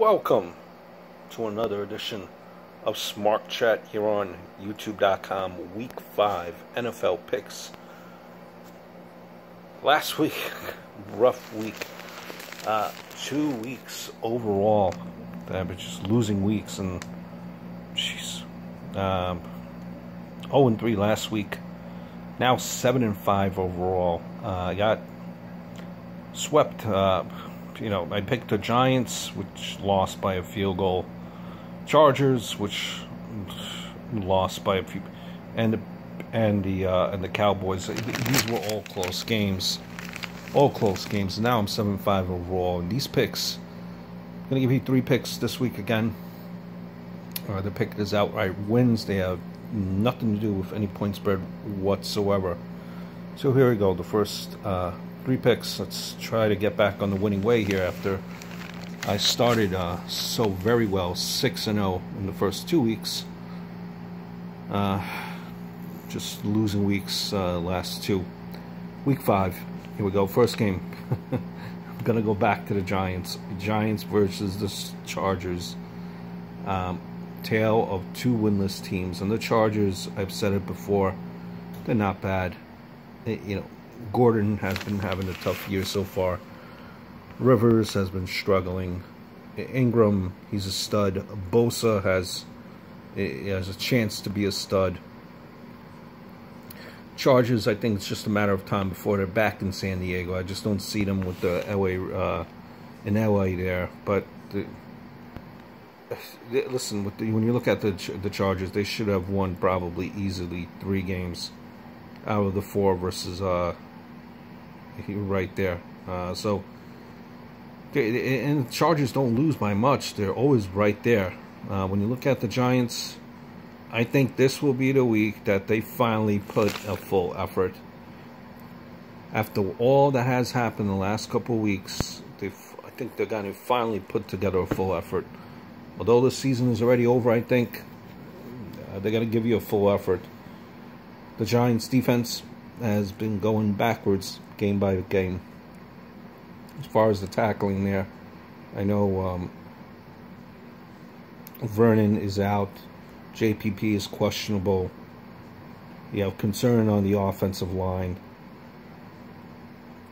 Welcome to another edition of Smart Chat here on YouTube.com. Week 5 NFL picks. Last week, rough week. 2 weeks overall. I've been just losing weeks, and jeez. 0-3 last week. Now 7-5 overall. I got swept. I picked the Giants, which lost by a field goal. Chargers, which lost by a few, and the Cowboys. These were all close games. Now I'm 7-5 overall. And these picks, I'm gonna give you 3 picks this week again. The pick is outright wins. They have nothing to do with any point spread whatsoever. So here we go. The first 3 picks. Let's try to get back on the winning way here after I started so very well, 6-0 in the first 2 weeks. Just losing weeks last 2. Week 5. Here we go. First game. I'm gonna go back to the Giants. Giants versus the Chargers. Tale of 2 winless teams, and the Chargers, I've said it before, they're not bad. Gordon has been having a tough year so far. Rivers has been struggling. Ingram, he's a stud. Bosa has a chance to be a stud. Chargers, I think it's just a matter of time before they're back in San Diego. I just don't see them with the LA in LA there. But listen, when you look at the Chargers, they should have won probably easily 3 games out of the 4 versus right there. So and the Chargers don't lose by much. They're always right there. When you look at the Giants, I think this will be the week that they finally put a full effort. After all that has happened the last couple of weeks, I think they're going to finally put together a full effort. Although the season is already over, I think they're going to give you a full effort. The Giants' defense has been going backwards game by game. As far as the tackling there, I know Vernon is out. JPP is questionable. You have concern on the offensive line.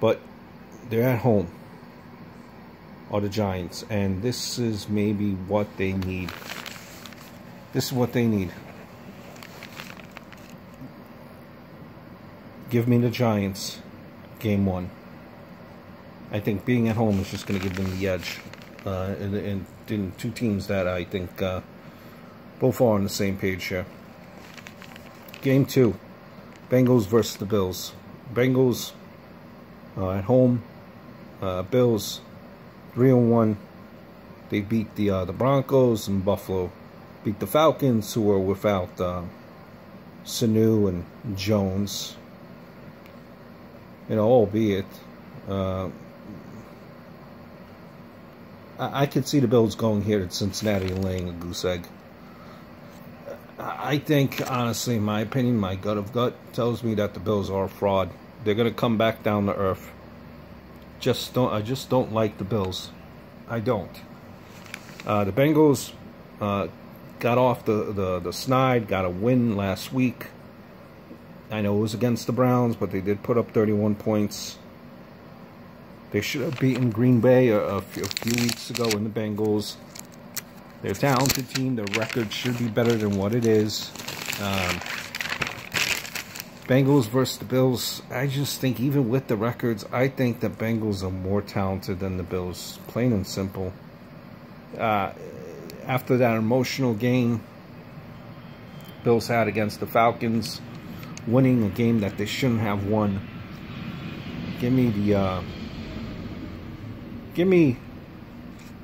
But they're at home, are the Giants, and this is maybe what they need. This is what they need. Give me the Giants, game 1. I think being at home is just going to give them the edge. In 2 teams that I think both are on the same page here. Game 2, Bengals versus the Bills. Bengals at home. Bills 3-1. They beat the Broncos, and Buffalo beat the Falcons, who were without Sanu and Jones. Albeit I could see the Bills going here to Cincinnati and laying a goose egg. I think, honestly, in my opinion, my gut of gut tells me that the Bills are a fraud. They're going to come back down to earth. I just don't like the Bills. I don't. The Bengals got off the snide, got a win last week. I know it was against the Browns, but they did put up 31 points. They should have beaten Green Bay a few weeks ago in the Bengals. They're a talented team. Their record should be better than what it is. Bengals versus the Bills. I just think even with the records, I think the Bengals are more talented than the Bills. Plain and simple. After that emotional game Bills had against the Falcons, winning a game that they shouldn't have won, give me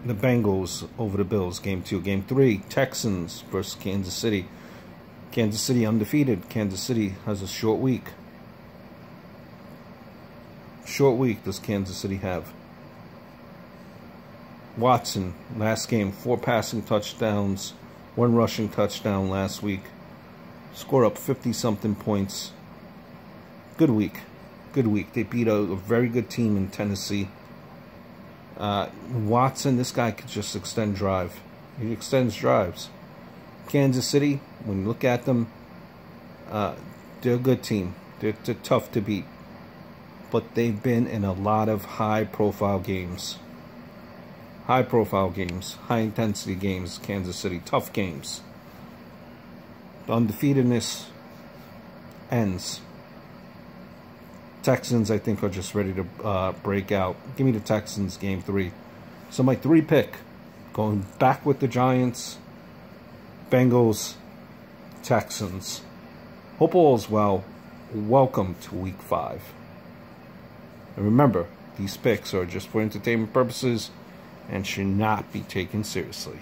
the Bengals over the Bills. Game 2. Game 3, Texans versus Kansas City. Kansas City undefeated. Kansas City has a short week. Short week does Kansas City have. Watson, last game, 4 passing touchdowns, 1 rushing touchdown last week. Score up 50-something points. Good week. Good week. They beat a very good team in Tennessee. Watson, this guy could just extend drive. He extends drives. Kansas City, when you look at them, they're a good team. They're tough to beat. But they've been in a lot of high-profile games. High-profile games. High-intensity games, Kansas City. Tough games. The undefeatedness ends. Texans, I think, are just ready to break out. Give me the Texans, Game 3. So my 3 pick, going back with the Giants, Bengals, Texans. Hope all is well. Welcome to Week 5. And remember, these picks are just for entertainment purposes and should not be taken seriously.